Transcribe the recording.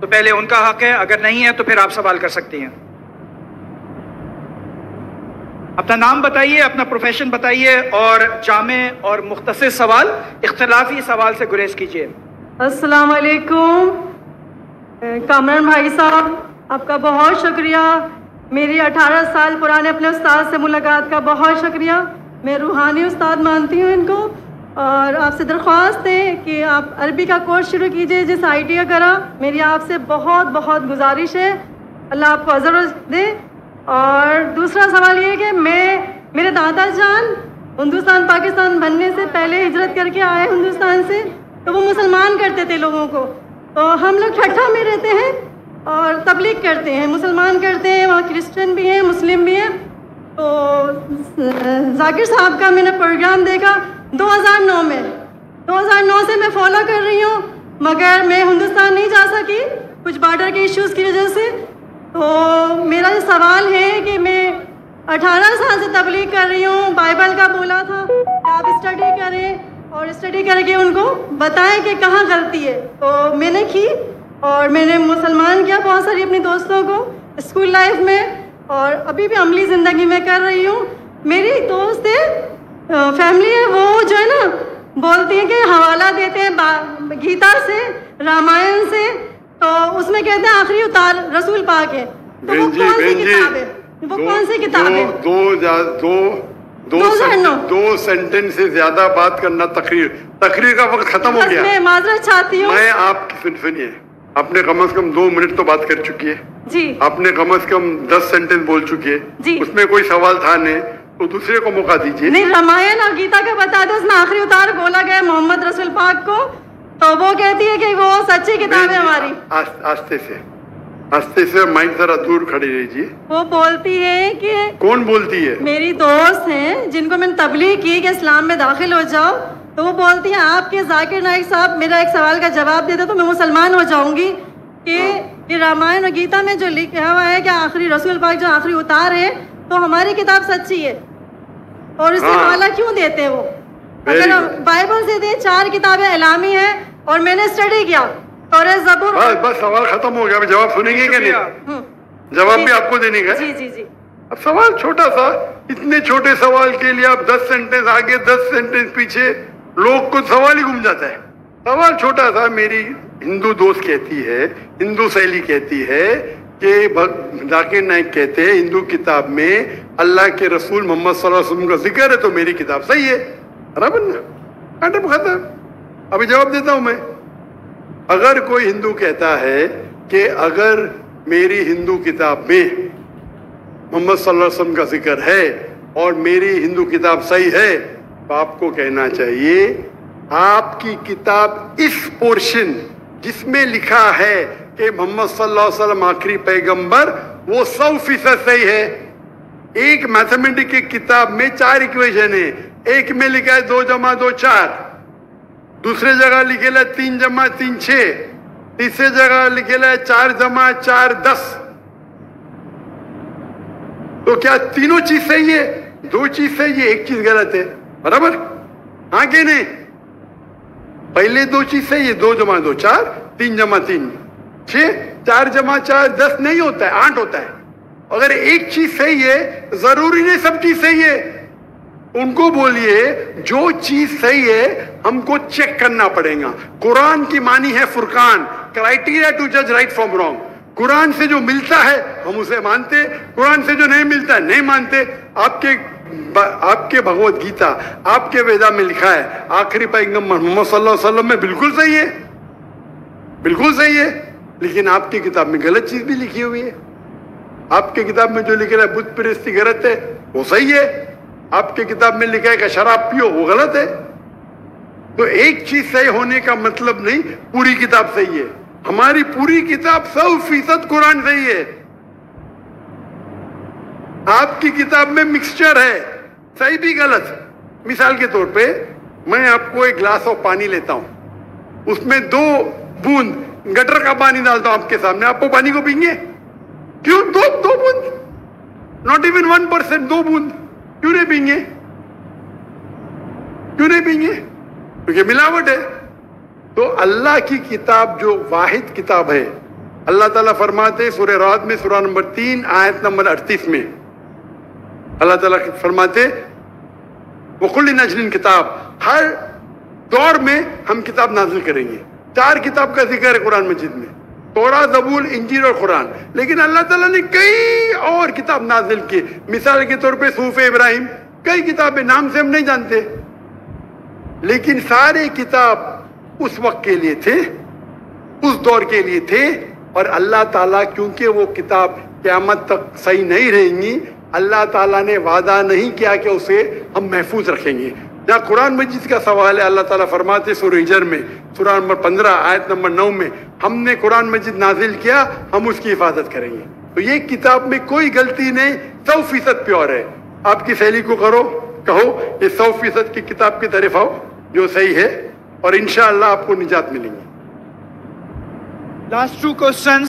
تو پہلے ان کا حق ہے، اگر نہیں ہے تو پھر آپ سوال کر سکتی ہیں۔ اپنا نام بتائیے، اپنا پروفیشن بتائیے، اور جامع اور مختصر سوال، اختلافی سوال سے گریز کیجیے۔ السلام علیکم کامران بھائی صاحب، آپ کا بہت شکریہ، میری 18 سال پرانے اپنے استاد سے ملاقات کا بہت شکریہ، میں روحانی استاد مانتی ہوں ان کو، اور آپ سے درخواست ہے کہ آپ عربی کا کورس شروع کیجئے جس IIT کا کرا، میری آپ سے بہت بہت گزارش ہے، اللہ آپ کو اجر دے۔ اور دوسرا سوال یہ ہے کہ میرے دادا جان ہندوستان پاکستان بننے سے پہلے ہجرت کر کے آئے ہندوستان سے، تو وہ مسلمان کرتے تھے لوگوں کو، تو ہم لوگ ٹھٹھا میں رہتے ہیں اور تبلیغ کرتے ہیں، مسلمان کرتے ہیں، وہاں کرسچن بھی ہیں مسلم بھی ہیں۔ تو ذاکر صاحب کا میں نے پروگرام دیکھا 2009 میں، 2009 سے میں فالو کر رہی ہوں، مگر میں ہندوستان نہیں جا سکی کچھ بارڈر کے ایشوز کی وجہ سے۔ تو میرا یہ سوال ہے کہ میں 18 سال سے تبلیغ کر رہی ہوں، بائبل کا بولا تھا کہ آپ اسٹڈی کریں، اور اسٹڈی کر کے ان کو بتائیں کہ کہاں غلطی ہے، تو میں نے کی، اور میں نے مسلمان کیا بہت ساری اپنی دوستوں کو اسکول لائف میں، اور ابھی بھی عملی زندگی میں کر رہی ہوں۔ میری ایک دوست ہے، فیملی ہے، وہ جو ہے نا بولتی ہے کہ حوالہ دیتے ہیں گیتا سے، رامائن سے، تو اس میں کہتے ہیں آخری اتار رسول پاک ہے، تو وہ کون سی کتاب ہے؟ وہ کون سی کتاب ہے؟ دو سینٹنس سے زیادہ بات کرنا تقریر کا وقت ختم ہو گیا۔ میں معذرت چاہتی ہوں۔ میں آپ کی سنیے، آپ نے کم از کم 2 منٹ تو بات کر چکی ہے جی، آپ نے کم از کم 10 سینٹنس بول چکی ہے جی، اس میں کوئی سوال تھا نہیں، تو دوسرے کو موقع دیجیے۔ نہیں، رامائن اور گیتا کا بتا دو، اس میں آخری اتار بولا گیا محمد رسول پاک کو، تو وہ کہتی ہے کہ وہ سچی کتاب ہے ہماری۔ آستے سے مائک ذرا دور کھڑی رہیے۔ وہ بولتی ہے کہ کون بولتی ہے؟ میری دوست ہیں جن کو میں نے تبلیغ کی کہ اسلام میں داخل ہو جاؤ، تو وہ بولتی ہیں آپ کے ذاکر نائک صاحب میرا ایک سوال کا جواب دے دو تو میں مسلمان ہو جاؤں گی، کہ رامائن اور گیتا میں جو لکھا ہوا ہے کہ آخری رسول پاک جو آخری اتار ہے، تو ہماری کتاب سچی ہے، اور اس سے حوالہ کیوں دیتے وہ؟ اگر بائبل سے دے، 4 کتابیں اعلامی ہیں، اور میں نے اسٹڈی کیا، اور زبور۔ بس سوال ختم ہو گیا، اب جواب سنیں گے کہ نہیں؟ جواب بھی آپ کو دینے کا؟ جی جی جی۔ اب سوال چھوٹا سا، اتنے چھوٹے سوال کے لیے آپ 10 سینٹنس آگے 10 سینٹنس پیچھے، لوگ کو سوال ہی گم جاتا ہے۔ سوال چھوٹا سا، میری ہندو دوست کہتی ہے، ہندو سہیلی کہتی ہے کہ ذاکر نائک کہتے ہیں ہندو کتاب میں اللہ کے رسول محمد صلی اللہ علیہ وسلم کا ذکر ہے، تو میری کتاب صحیح ہے، برابر نا؟ کانٹا ختم۔ ابھی جواب دیتا ہوں میں۔ اگر کوئی ہندو کہتا ہے کہ اگر میری ہندو کتاب میں محمد صلی اللہ علیہ وسلم کا ذکر ہے اور میری ہندو کتاب صحیح ہے، تو آپ کو کہنا چاہیے آپ کی کتاب اس پورشن جس میں لکھا ہے کہ محمد صلی اللہ علیہ وسلم آخری پیغمبر، وہ 100% صحیح ہے۔ ایک میتھمیٹک کی کتاب میں 4 ایکویشن ہے، ایک میں لکھا ہے 2 + 2 4، دوسرے جگہ لکھے ہے 3 + 3 6، تیسرے جگہ لکھے ہے 4 + 4 10۔ تو کیا تینوں چیز صحیح ہے؟ 2 چیز صحیح ہے، ایک چیز غلط ہے، برابر؟ ہاں کہ نہیں؟ پہلے 2 چیز صحیح ہے، 2 + 2 4، 3 + 3 6، 4 + 4 10 نہیں ہوتا ہے، 8 ہوتا ہے۔ اگر ایک چیز صحیح ہے، ضروری نہیں سب چیز صحیح ہے۔ ان کو بولیے جو چیز صحیح ہے ہم کو چیک کرنا پڑے گا۔ قرآن کی معنی ہے فرقان، کرائٹیریا ٹو جج رائٹ فرام رانگ۔ قرآن سے جو ملتا ہے ہم اسے مانتے، قرآن سے جو نہیں ملتا ہے نہیں مانتے۔ آپ کے بھگوت گیتا، آپ کے ویدا میں لکھا ہے آخری پیغمبر محمد صلی اللہ علیہ وسلم میں، بالکل صحیح ہے، بالکل صحیح ہے، لیکن آپ کی کتاب میں غلط چیز بھی لکھی ہوئی ہے۔ آپ کی کتاب میں جو لکھ رہا ہے بت پرستی غلط ہے، وہ صحیح ہے۔ آپ کی کتاب میں لکھا ہے کہ شراب پیو، وہ غلط ہے۔ تو ایک چیز صحیح ہونے کا مطلب نہیں پوری کتاب صحیح ہے۔ ہماری پوری کتاب 100% قرآن صحیح ہے۔ آپ کی کتاب میں مکسچر ہے، صحیح بھی غلط۔ مثال کے طور پہ میں آپ کو ایک گلاس آف پانی لیتا ہوں، اس میں 2 بوند گٹر کا پانی ڈالتا ہوں آپ کے سامنے، آپ وہ پانی کو پئیں گے؟ کیوں؟ 2 بوند، ناٹ ایون 1%، 2 بوند کیوں نہیں پئیں گے؟ کیوں نہیں پئیں گے؟ کیونکہ ملاوٹ ہے۔ تو اللہ کی کتاب جو واحد کتاب ہے اللہ تعالیٰ فرماتے سورہ رعد میں سورہ نمبر 3 آیت نمبر 38 میں اللہ تعالیٰ فرماتے وَكُلِّ نَجْلٍ کتاب، ہر دور میں ہم کتاب نازل کریں گے. 4 کتاب کا ذکر ہے قرآن مجید میں، توراۃ، زبور، انجیل اور قرآن. لیکن اللہ تعالیٰ نے کئی اور کتاب نازل کی. مثال کے طور پہ صحف ابراہیم، کئی کتابیں نام سے ہم نہیں جانتے، لیکن سارے کتاب اس وقت کے لیے تھے، اس دور کے لیے تھے. اور اللہ تعالیٰ کیونکہ وہ کتاب قیامت تک صحیح نہیں رہیں گی، اللہ تعالیٰ نے وعدہ نہیں کیا کہ اسے ہم محفوظ رکھیں گے. جہاں قرآن مجید کا سوال ہے، اللہ تعالیٰ فرماتے سورہ ہجر میں سورہ نمبر 15 آیت نمبر 9 میں ہم نے قرآن مجید نازل کیا، ہم اس کی حفاظت کریں گے. تو یہ کتاب میں کوئی غلطی نہیں، 100% پیور ہے. آپ کی سہیلی کو کہو یہ 100% کی کتاب کی طرف آؤ جو صحیح ہے، اور انشاءاللہ آپ کو نجات ملیں گی. Last 2 questions.